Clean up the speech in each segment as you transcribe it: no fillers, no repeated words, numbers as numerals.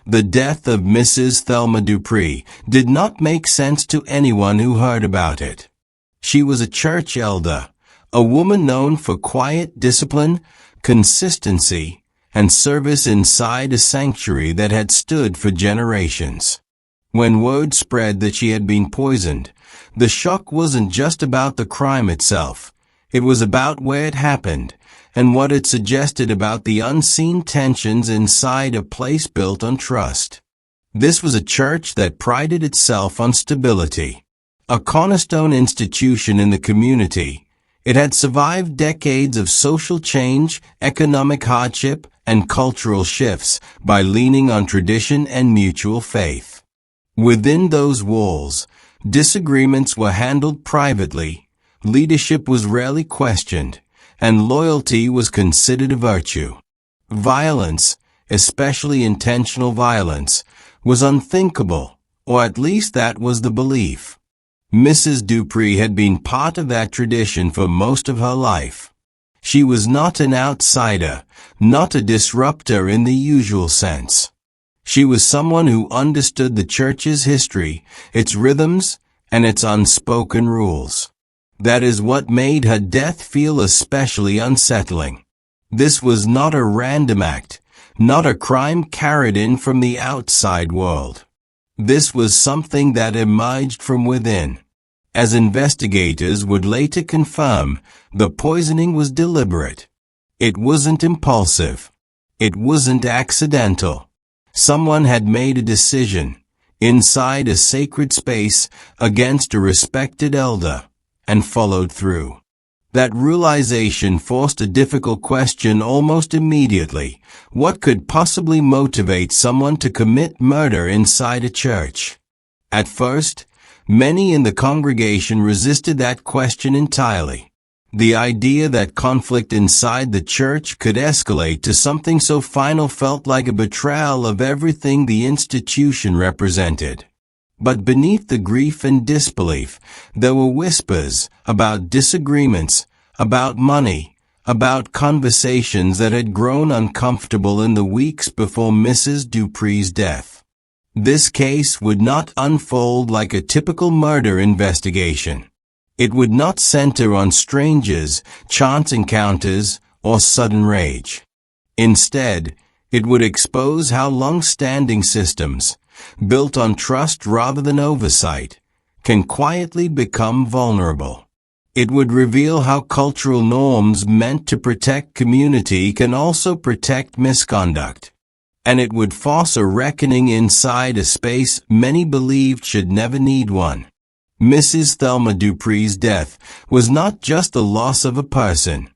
The death of Mrs. Thelma Dupree did not make sense to anyone who heard about it. She was a church elder, a woman known for quiet discipline, consistency, and service inside a sanctuary that had stood for generations. When word spread that she had been poisoned, the shock wasn't just about the crime itself. It was about where it happened, and what it suggested about the unseen tensions inside a place built on trust. This was a church that prided itself on stability. A cornerstone institution in the community, it had survived decades of social change, economic hardship, and cultural shifts by leaning on tradition and mutual faith. Within those walls, disagreements were handled privately, leadership was rarely questioned, and loyalty was considered a virtue. Violence, especially intentional violence, was unthinkable, or at least that was the belief. Mrs. Dupree had been part of that tradition for most of her life. She was not an outsider, not a disruptor in the usual sense. She was someone who understood the church's history, its rhythms, and its unspoken rules. That is what made her death feel especially unsettling. This was not a random act, not a crime carried in from the outside world. This was something that emerged from within. As investigators would later confirm, the poisoning was deliberate. It wasn't impulsive. It wasn't accidental. Someone had made a decision, inside a sacred space, against a respected elder, and followed through. That realization forced a difficult question almost immediately. What could possibly motivate someone to commit murder inside a church? At first, many in the congregation resisted that question entirely. The idea that conflict inside the church could escalate to something so final felt like a betrayal of everything the institution represented. But beneath the grief and disbelief, there were whispers about disagreements, about money, about conversations that had grown uncomfortable in the weeks before Mrs. Dupree's death. This case would not unfold like a typical murder investigation. It would not center on strangers, chance encounters, or sudden rage. Instead, it would expose how long-standing systems, built on trust rather than oversight, can quietly become vulnerable. It would reveal how cultural norms meant to protect community can also protect misconduct. And it would force a reckoning inside a space many believed should never need one. Mrs. Thelma Dupree's death was not just the loss of a person.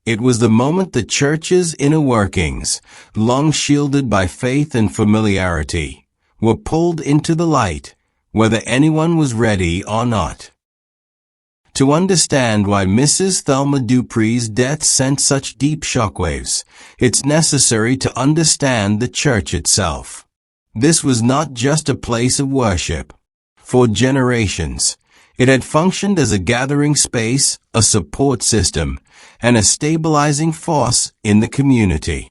It was the moment the church's inner workings, long shielded by faith and familiarity, were pulled into the light, whether anyone was ready or not. To understand why Mrs. Thelma Dupree's death sent such deep shockwaves, it's necessary to understand the church itself. This was not just a place of worship. For generations, it had functioned as a gathering space, a support system, and a stabilizing force in the community.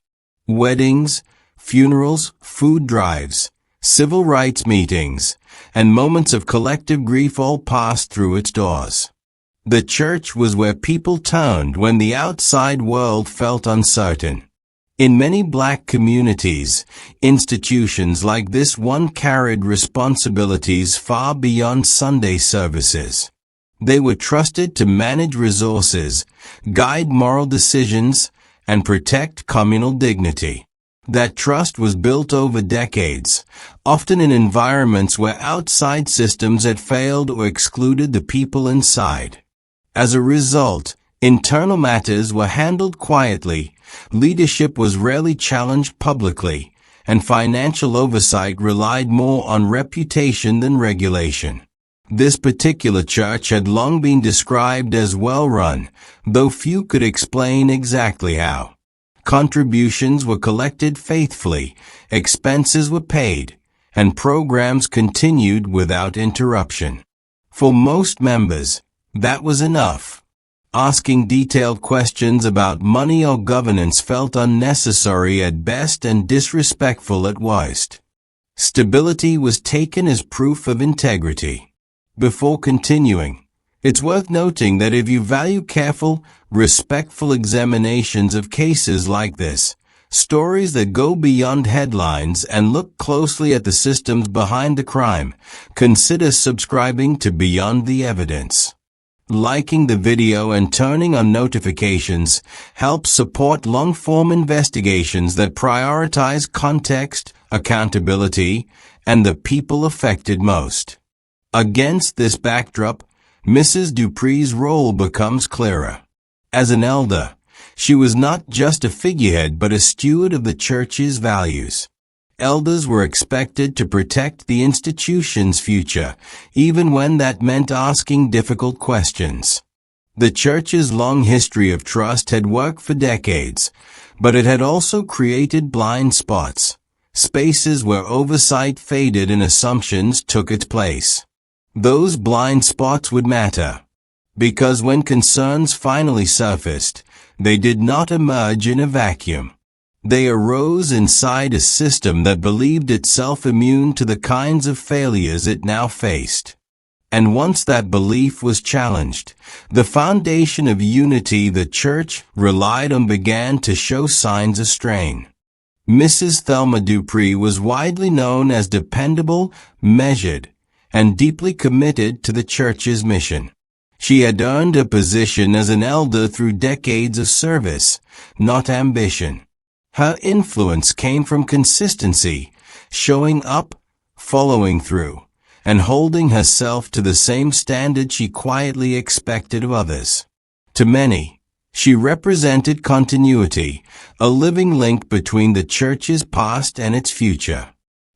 Weddings, funerals, food drives, civil rights meetings, and moments of collective grief all passed through its doors. The church was where people turned when the outside world felt uncertain. In many black communities, institutions like this one carried responsibilities far beyond Sunday services. They were trusted to manage resources, guide moral decisions, and protect communal dignity. That trust was built over decades, often in environments where outside systems had failed or excluded the people inside. As a result, internal matters were handled quietly, leadership was rarely challenged publicly, and financial oversight relied more on reputation than regulation. This particular church had long been described as well-run, though few could explain exactly how. Contributions were collected faithfully, expenses were paid, and programs continued without interruption. For most members, that was enough. Asking detailed questions about money or governance felt unnecessary at best and disrespectful at worst. Stability was taken as proof of integrity. Before continuing, it's worth noting that if you value careful, respectful examinations of cases like this, stories that go beyond headlines and look closely at the systems behind the crime, consider subscribing to Beyond the Evidence. Liking the video and turning on notifications helps support long-form investigations that prioritize context, accountability, and the people affected most. Against this backdrop, Mrs. Dupree's role becomes clearer. As an elder, she was not just a figurehead but a steward of the church's values. Elders were expected to protect the institution's future, even when that meant asking difficult questions. The church's long history of trust had worked for decades, but it had also created blind spots, spaces where oversight faded and assumptions took its place. Those blind spots would matter, because when concerns finally surfaced, they did not emerge in a vacuum. They arose inside a system that believed itself immune to the kinds of failures it now faced. And once that belief was challenged, the foundation of unity the church relied on began to show signs of strain. Mrs. Thelma Dupree was widely known as dependable, measured, and deeply committed to the church's mission. She had earned a position as an elder through decades of service, not ambition. Her influence came from consistency, showing up, following through, and holding herself to the same standard she quietly expected of others. To many, she represented continuity, a living link between the church's past and its future.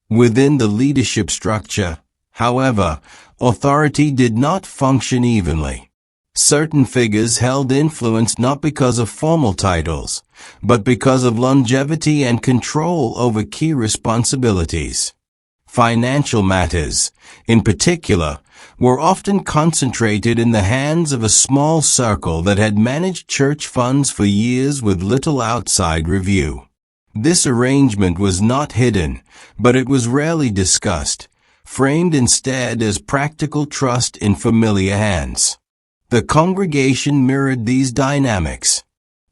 Within the leadership structure, however, authority did not function evenly. Certain figures held influence not because of formal titles, but because of longevity and control over key responsibilities. Financial matters, in particular, were often concentrated in the hands of a small circle that had managed church funds for years with little outside review. This arrangement was not hidden, but it was rarely discussed, framed instead as practical trust in familiar hands. The congregation mirrored these dynamics.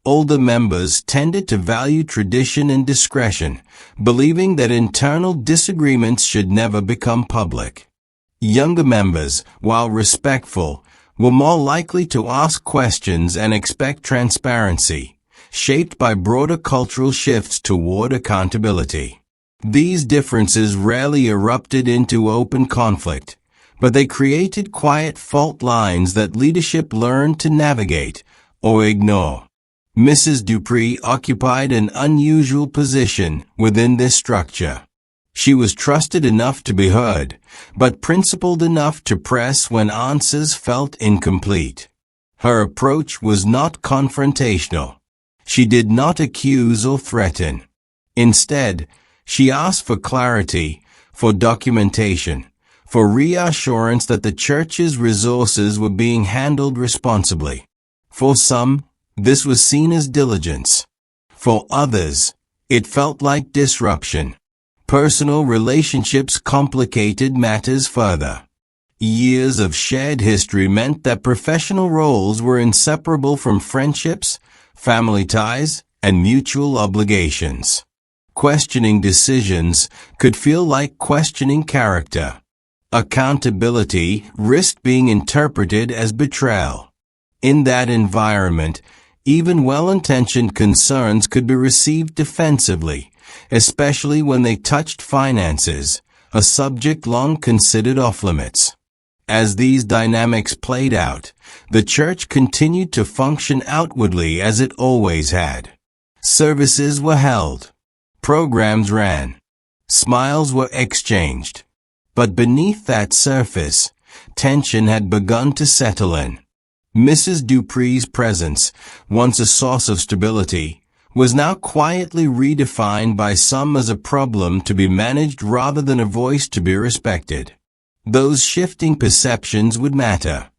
Older members tended to value tradition and discretion, believing that internal disagreements should never become public. Younger members, while respectful, were more likely to ask questions and expect transparency, shaped by broader cultural shifts toward accountability. These differences rarely erupted into open conflict, but they created quiet fault lines that leadership learned to navigate or ignore. Mrs. Dupree occupied an unusual position within this structure. She was trusted enough to be heard, but principled enough to press when answers felt incomplete. Her approach was not confrontational. She did not accuse or threaten. Instead, she asked for clarity, for documentation, for reassurance that the church's resources were being handled responsibly. For some, this was seen as diligence. For others, it felt like disruption. Personal relationships complicated matters further. Years of shared history meant that professional roles were inseparable from friendships, family ties, and mutual obligations. Questioning decisions could feel like questioning character. Accountability risked being interpreted as betrayal. In that environment, even well-intentioned concerns could be received defensively, especially when they touched finances, a subject long considered off-limits. As these dynamics played out, the church continued to function outwardly as it always had. Services were held. Programs ran. Smiles were exchanged. But beneath that surface, tension had begun to settle in. Mrs. Dupree's presence, once a source of stability, was now quietly redefined by some as a problem to be managed rather than a voice to be respected. Those shifting perceptions would matter,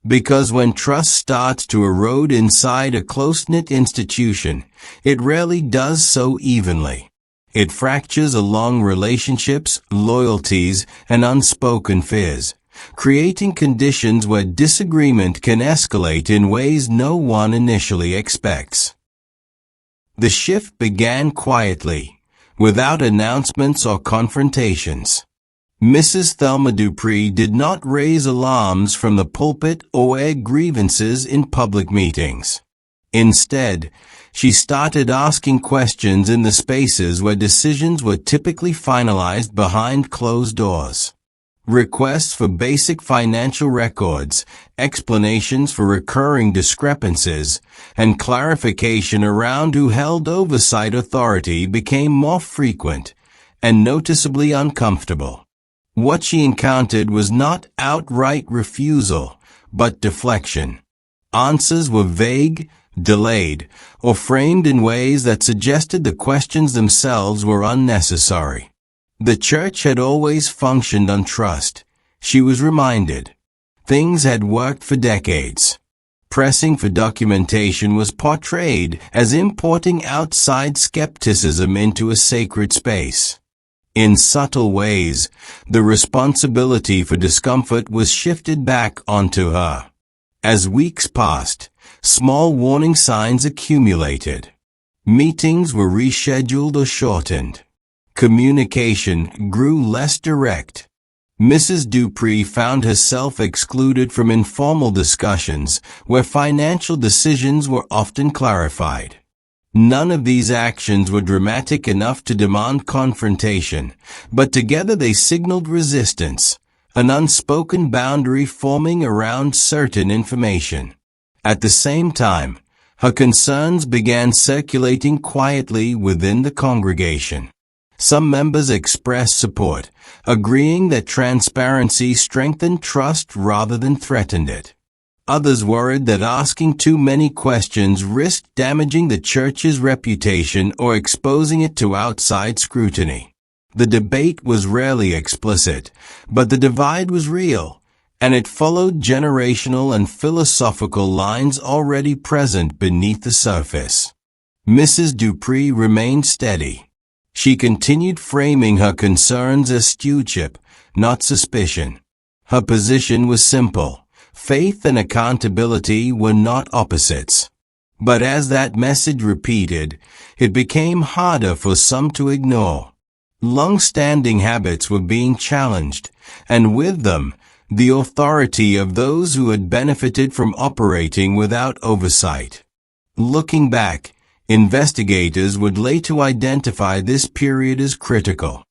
because when trust starts to erode inside a close-knit institution, it rarely does so evenly. It fractures along relationships, loyalties, and unspoken fears, creating conditions where disagreement can escalate in ways no one initially expects. The shift began quietly, without announcements or confrontations. Mrs. Thelma Dupree did not raise alarms from the pulpit or air grievances in public meetings. Instead, she started asking questions in the spaces where decisions were typically finalized behind closed doors. Requests for basic financial records, explanations for recurring discrepancies, and clarification around who held oversight authority became more frequent and noticeably uncomfortable. What she encountered was not outright refusal, but deflection. Answers were vague, delayed, or framed in ways that suggested the questions themselves were unnecessary. The church had always functioned on trust, she was reminded. Things had worked for decades. Pressing for documentation was portrayed as importing outside skepticism into a sacred space. In subtle ways, the responsibility for discomfort was shifted back onto her. As weeks passed, small warning signs accumulated. Meetings were rescheduled or shortened. Communication grew less direct. Mrs. Dupree found herself excluded from informal discussions where financial decisions were often clarified. None of these actions were dramatic enough to demand confrontation, but together they signaled resistance, an unspoken boundary forming around certain information. At the same time, her concerns began circulating quietly within the congregation. Some members expressed support, agreeing that transparency strengthened trust rather than threatened it. Others worried that asking too many questions risked damaging the church's reputation or exposing it to outside scrutiny. The debate was rarely explicit, but the divide was real, and it followed generational and philosophical lines already present beneath the surface. Mrs. Dupree remained steady. She continued framing her concerns as stewardship, not suspicion. Her position was simple. Faith and accountability were not opposites. But as that message repeated, it became harder for some to ignore. Long-standing habits were being challenged, and with them, the authority of those who had benefited from operating without oversight. Looking back, investigators would later identify this period as critical.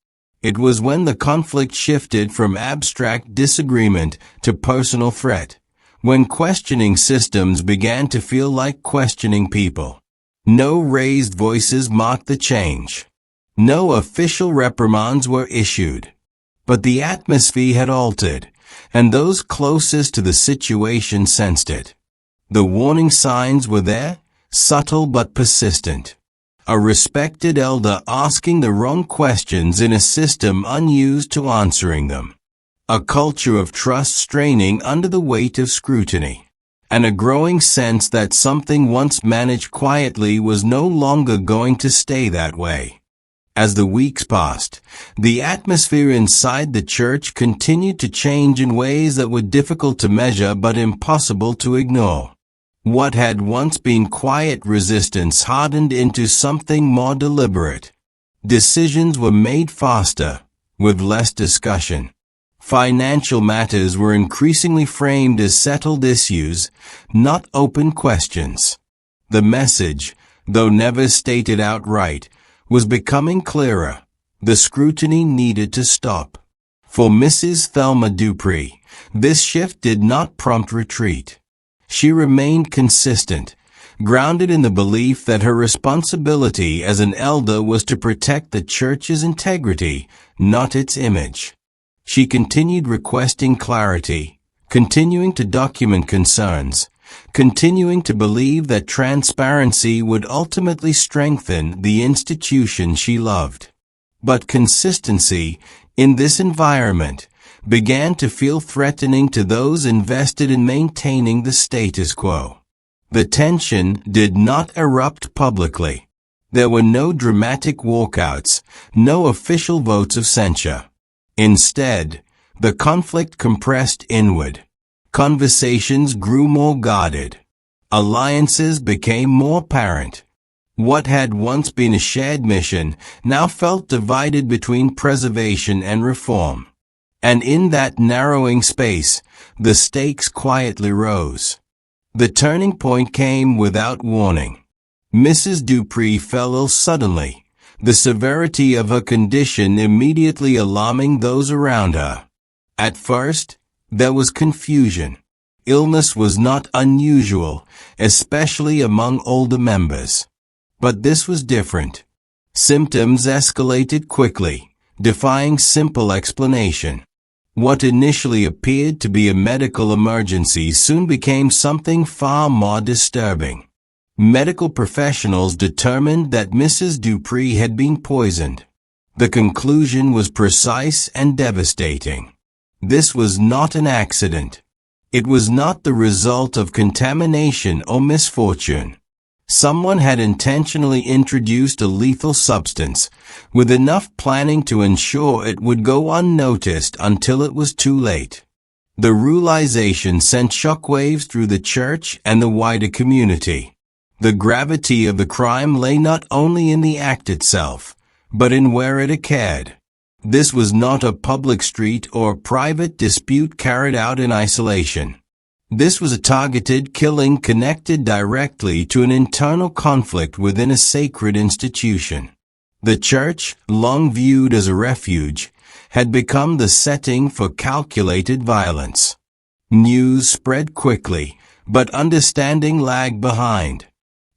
It was when the conflict shifted from abstract disagreement to personal threat, when questioning systems began to feel like questioning people. No raised voices marked the change. No official reprimands were issued. But the atmosphere had altered, and those closest to the situation sensed it. The warning signs were there, subtle but persistent. A respected elder asking the wrong questions in a system unused to answering them. A culture of trust straining under the weight of scrutiny. And a growing sense that something once managed quietly was no longer going to stay that way. As the weeks passed, the atmosphere inside the church continued to change in ways that were difficult to measure but impossible to ignore. What had once been quiet resistance hardened into something more deliberate. Decisions were made faster, with less discussion. Financial matters were increasingly framed as settled issues, not open questions. The message, though never stated outright, was becoming clearer. The scrutiny needed to stop. For Mrs. Thelma Dupree, this shift did not prompt retreat. She remained consistent, grounded in the belief that her responsibility as an elder was to protect the church's integrity, not its image. She continued requesting clarity, continuing to document concerns, continuing to believe that transparency would ultimately strengthen the institution she loved. But consistency, in this environment, began to feel threatening to those invested in maintaining the status quo. The tension did not erupt publicly. There were no dramatic walkouts, no official votes of censure. Instead, the conflict compressed inward. Conversations grew more guarded. Alliances became more apparent. What had once been a shared mission now felt divided between preservation and reform. And in that narrowing space, the stakes quietly rose. The turning point came without warning. Mrs. Dupree fell ill suddenly, the severity of her condition immediately alarming those around her. At first, there was confusion. Illness was not unusual, especially among older members. But this was different. Symptoms escalated quickly, defying simple explanation. What initially appeared to be a medical emergency soon became something far more disturbing. Medical professionals determined that Mrs. Dupree had been poisoned. The conclusion was precise and devastating. This was not an accident. It was not the result of contamination or misfortune. Someone had intentionally introduced a lethal substance, with enough planning to ensure it would go unnoticed until it was too late. The realization sent shockwaves through the church and the wider community. The gravity of the crime lay not only in the act itself, but in where it occurred. This was not a public street or private dispute carried out in isolation. This was a targeted killing connected directly to an internal conflict within a sacred institution. The church, long viewed as a refuge, had become the setting for calculated violence. News spread quickly, but understanding lagged behind.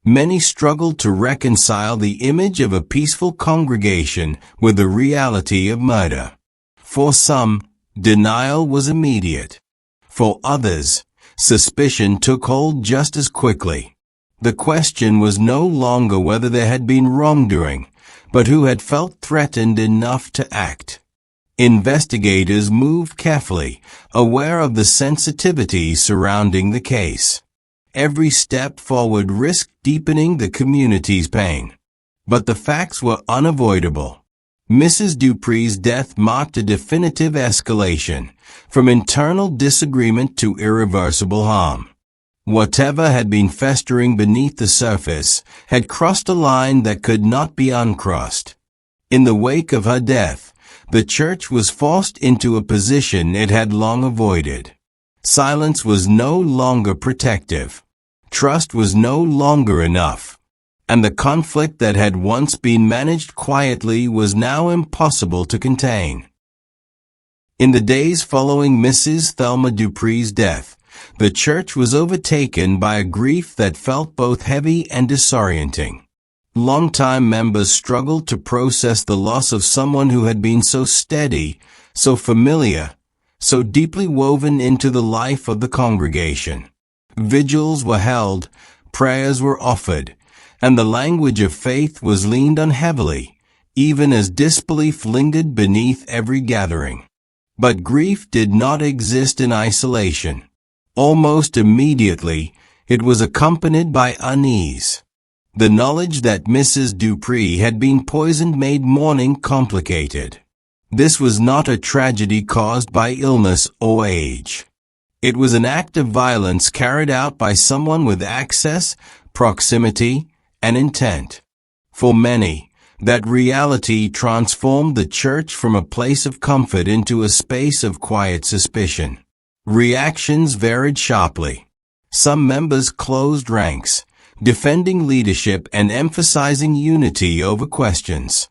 Many struggled to reconcile the image of a peaceful congregation with the reality of murder. For some, denial was immediate. For others, suspicion took hold just as quickly. The question was no longer whether there had been wrongdoing, but who had felt threatened enough to act. Investigators moved carefully, aware of the sensitivity surrounding the case. Every step forward risked deepening the community's pain. But the facts were unavoidable. Mrs. Dupree's death marked a definitive escalation, from internal disagreement to irreversible harm. Whatever had been festering beneath the surface had crossed a line that could not be uncrossed. In the wake of her death, the church was forced into a position it had long avoided. Silence was no longer protective. Trust was no longer enough. And the conflict that had once been managed quietly was now impossible to contain. In the days following Mrs. Thelma Dupree's death, the church was overtaken by a grief that felt both heavy and disorienting. Longtime members struggled to process the loss of someone who had been so steady, so familiar, so deeply woven into the life of the congregation. Vigils were held, prayers were offered, and the language of faith was leaned on heavily, even as disbelief lingered beneath every gathering. But grief did not exist in isolation. Almost immediately, it was accompanied by unease. The knowledge that Mrs. Dupree had been poisoned made mourning complicated. This was not a tragedy caused by illness or age. It was an act of violence carried out by someone with access, proximity, and intent. For many, that reality transformed the church from a place of comfort into a space of quiet suspicion. Reactions varied sharply. Some members closed ranks, defending leadership and emphasizing unity over questions.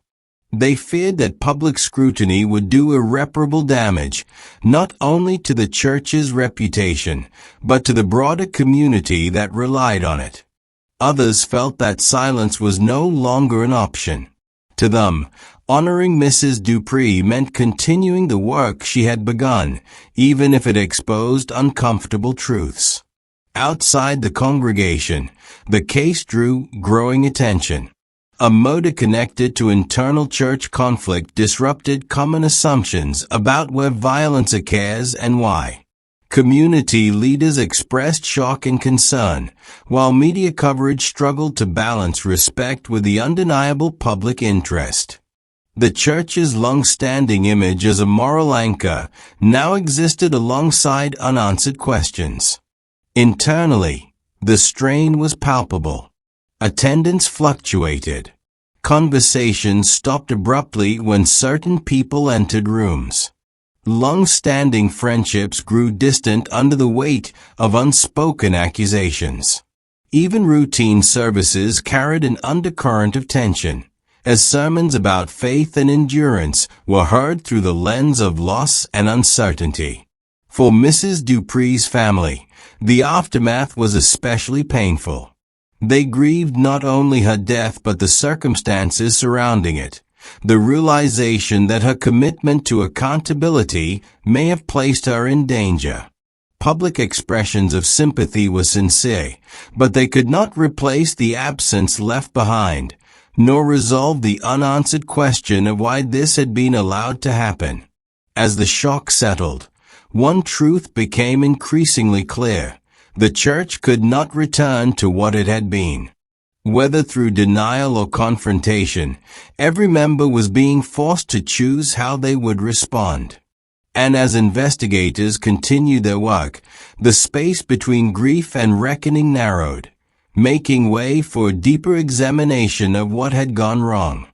They feared that public scrutiny would do irreparable damage, not only to the church's reputation, but to the broader community that relied on it. Others felt that silence was no longer an option. To them, honoring Mrs. Dupree meant continuing the work she had begun, even if it exposed uncomfortable truths. Outside the congregation, the case drew growing attention. A murder connected to internal church conflict disrupted common assumptions about where violence occurs and why. Community leaders expressed shock and concern, while media coverage struggled to balance respect with the undeniable public interest. The church's long-standing image as a moral anchor now existed alongside unanswered questions. Internally, the strain was palpable. Attendance fluctuated. Conversations stopped abruptly when certain people entered rooms. Long-standing friendships grew distant under the weight of unspoken accusations. Even routine services carried an undercurrent of tension, as sermons about faith and endurance were heard through the lens of loss and uncertainty. For Mrs. Dupree's family, the aftermath was especially painful. They grieved not only her death but the circumstances surrounding it, the realization that her commitment to accountability may have placed her in danger. Public expressions of sympathy were sincere, but they could not replace the absence left behind, nor resolve the unanswered question of why this had been allowed to happen. As the shock settled, one truth became increasingly clear: the church could not return to what it had been. Whether through denial or confrontation, every member was being forced to choose how they would respond. And as investigators continued their work, the space between grief and reckoning narrowed, making way for a deeper examination of what had gone wrong.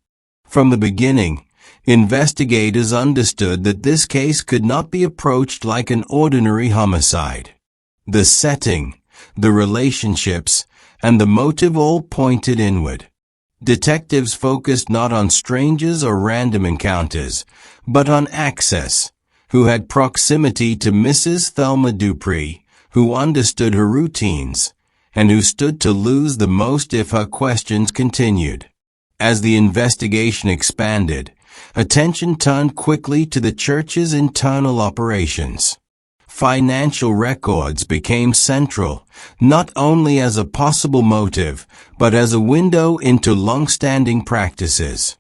From the beginning, investigators understood that this case could not be approached like an ordinary homicide. The setting, the relationships, and the motive all pointed inward. Detectives focused not on strangers or random encounters, but on access, who had proximity to Mrs. Thelma Dupree, who understood her routines, and who stood to lose the most if her questions continued. As the investigation expanded, attention turned quickly to the church's internal operations. Financial records became central, not only as a possible motive, but as a window into long-standing practices.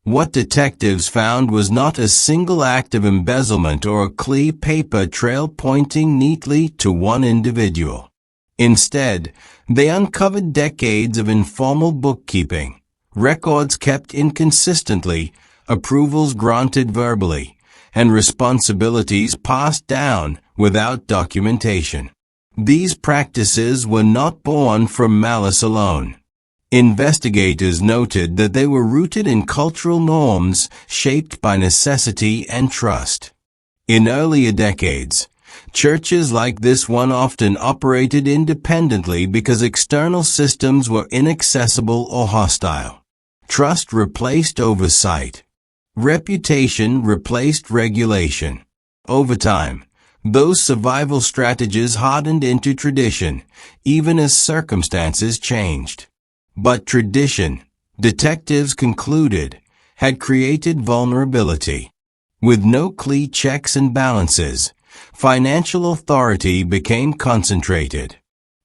What detectives found was not a single act of embezzlement or a clear paper trail pointing neatly to one individual. Instead, they uncovered decades of informal bookkeeping, records kept inconsistently, approvals granted verbally, and responsibilities passed down without documentation. These practices were not born from malice alone. Investigators noted that they were rooted in cultural norms shaped by necessity and trust. In earlier decades, churches like this one often operated independently because external systems were inaccessible or hostile. Trust replaced oversight. Reputation replaced regulation. Over time, those survival strategies hardened into tradition, even as circumstances changed. But tradition, detectives concluded, had created vulnerability. With no clear checks and balances, financial authority became concentrated.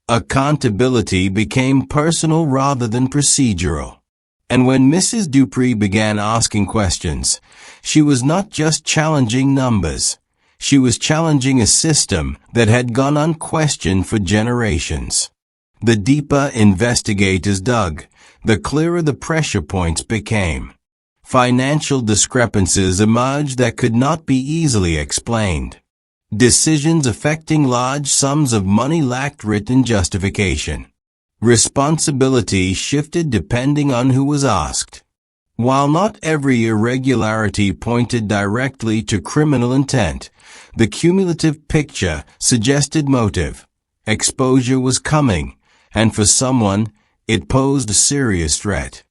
Accountability became personal rather than procedural. And when Mrs. Dupree began asking questions, she was not just challenging numbers. She was challenging a system that had gone unquestioned for generations. The deeper investigators dug, the clearer the pressure points became. Financial discrepancies emerged that could not be easily explained. Decisions affecting large sums of money lacked written justification. Responsibility shifted depending on who was asked. While not every irregularity pointed directly to criminal intent, the cumulative picture suggested motive. Exposure was coming, and for someone, it posed a serious threat.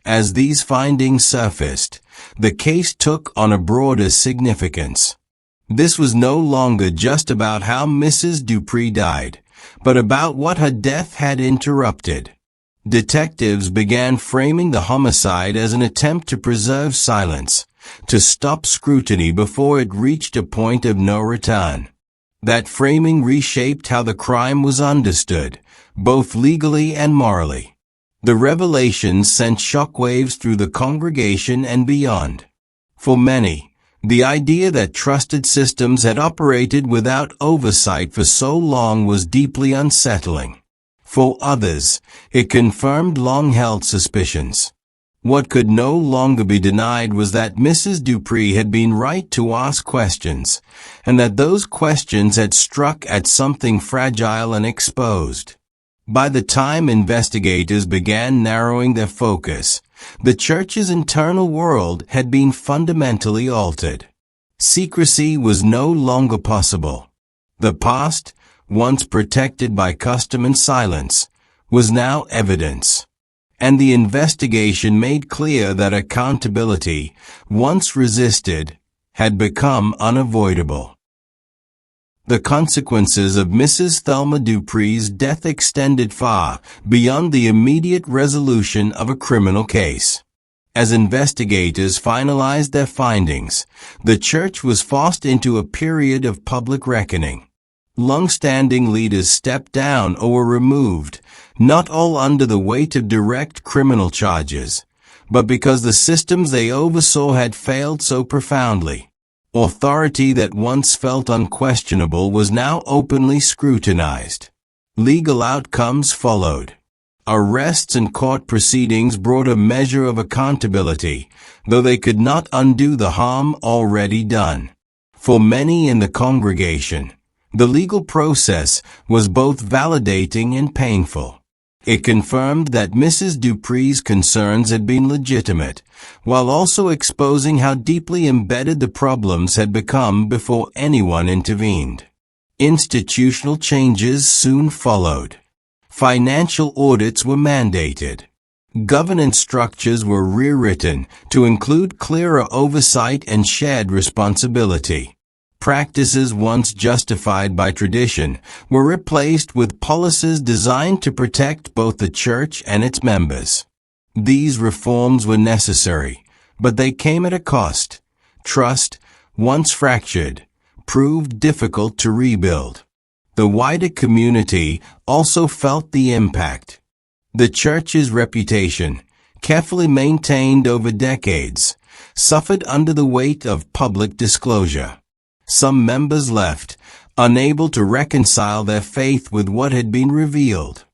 As these findings surfaced, the case took on a broader significance. This was no longer just about how Mrs. Dupree died, but about what her death had interrupted. Detectives began framing the homicide as an attempt to preserve silence, to stop scrutiny before it reached a point of no return. That framing reshaped how the crime was understood, both legally and morally. The revelations sent shockwaves through the congregation and beyond. For many, The idea that trusted systems had operated without oversight for so long was deeply unsettling. For others, it confirmed long-held suspicions. What could no longer be denied was that Mrs. Dupree had been right to ask questions, and that those questions had struck at something fragile and exposed. By the time investigators began narrowing their focus, the church's internal world had been fundamentally altered. Secrecy was no longer possible. The past, once protected by custom and silence, was now evidence. And the investigation made clear that accountability, once resisted, had become unavoidable. The consequences of Mrs. Thelma Dupree's death extended far beyond the immediate resolution of a criminal case. As investigators finalized their findings, the church was forced into a period of public reckoning. Long-standing leaders stepped down or were removed, not all under the weight of direct criminal charges, but because the systems they oversaw had failed so profoundly. Authority that once felt unquestionable was now openly scrutinized. Legal outcomes followed. Arrests and court proceedings brought a measure of accountability, though they could not undo the harm already done. For many in the congregation, the legal process was both validating and painful. It confirmed that Mrs. Dupree's concerns had been legitimate, while also exposing how deeply embedded the problems had become before anyone intervened. Institutional changes soon followed. Financial audits were mandated. Governance structures were rewritten to include clearer oversight and shared responsibility. Practices once justified by tradition were replaced with policies designed to protect both the church and its members. These reforms were necessary, but they came at a cost. Trust, once fractured, proved difficult to rebuild. The wider community also felt the impact. The church's reputation, carefully maintained over decades, suffered under the weight of public disclosure. Some members left, unable to reconcile their faith with what had been revealed.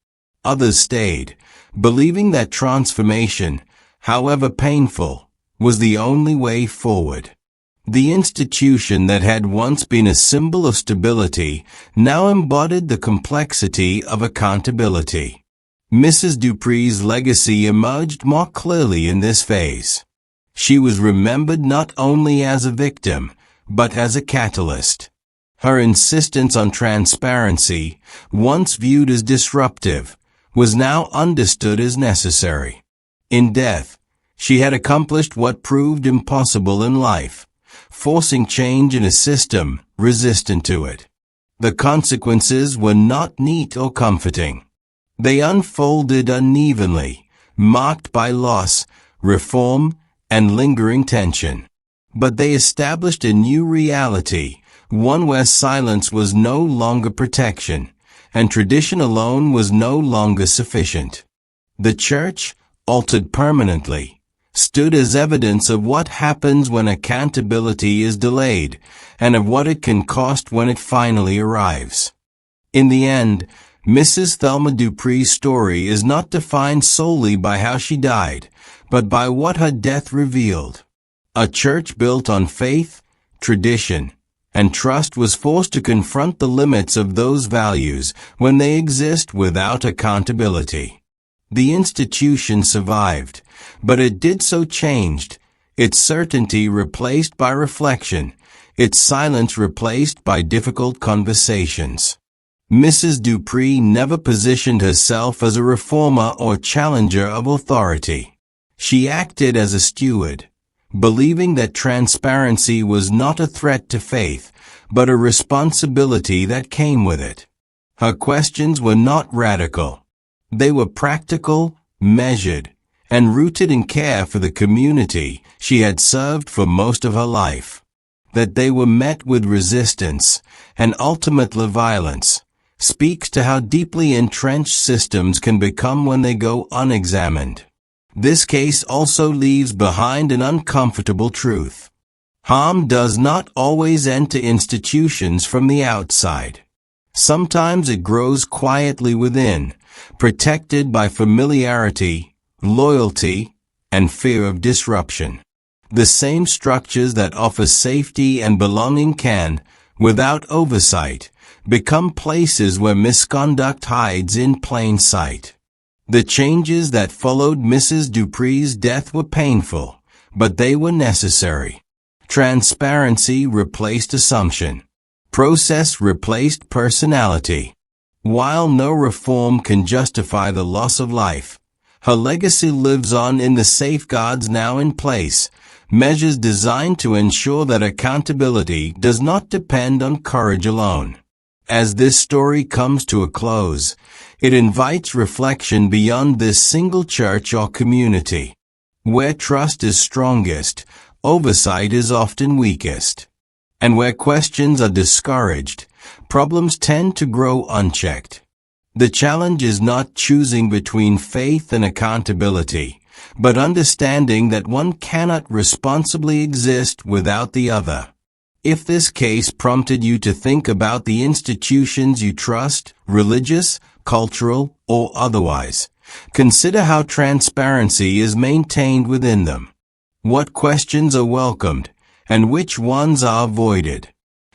Others stayed, believing that transformation, however painful, was the only way forward. The institution that had once been a symbol of stability now embodied the complexity of accountability. Mrs. Dupree's legacy emerged more clearly in this phase. She was remembered not only as a victim, but as a catalyst. Her insistence on transparency, once viewed as disruptive, was now understood as necessary. In death, she had accomplished what proved impossible in life, forcing change in a system resistant to it. The consequences were not neat or comforting. They unfolded unevenly, marked by loss, reform, and lingering tension. But they established a new reality, one where silence was no longer protection, and tradition alone was no longer sufficient. The church, altered permanently, stood as evidence of what happens when accountability is delayed, and of what it can cost when it finally arrives. In the end, Mrs. Thelma Dupree's story is not defined solely by how she died, but by what her death revealed. A church built on faith, tradition, and trust was forced to confront the limits of those values when they exist without accountability. The institution survived, but it did so changed, its certainty replaced by reflection, its silence replaced by difficult conversations. Mrs. Dupree never positioned herself as a reformer or challenger of authority. She acted as a steward, believing that transparency was not a threat to faith, but a responsibility that came with it. Her questions were not radical. They were practical, measured, and rooted in care for the community she had served for most of her life. That they were met with resistance, and ultimately violence, speaks to how deeply entrenched systems can become when they go unexamined. This case also leaves behind an uncomfortable truth. Harm does not always enter institutions from the outside. Sometimes it grows quietly within, protected by familiarity, loyalty, and fear of disruption. The same structures that offer safety and belonging can, without oversight, become places where misconduct hides in plain sight. The changes that followed Mrs. Dupree's death were painful, but they were necessary. Transparency replaced assumption. Process replaced personality. While no reform can justify the loss of life, her legacy lives on in the safeguards now in place, measures designed to ensure that accountability does not depend on courage alone. As this story comes to a close, it invites reflection beyond this single church or community. Where trust is strongest, oversight is often weakest. And where questions are discouraged, problems tend to grow unchecked. The challenge is not choosing between faith and accountability, but understanding that one cannot responsibly exist without the other. If this case prompted you to think about the institutions you trust, religious, cultural, or otherwise, consider how transparency is maintained within them. What questions are welcomed, and which ones are avoided?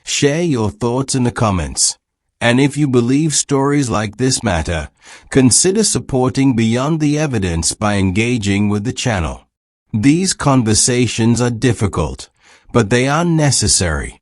Share your thoughts in the comments. And if you believe stories like this matter, consider supporting Beyond the Evidence by engaging with the channel. These conversations are difficult, but they are necessary.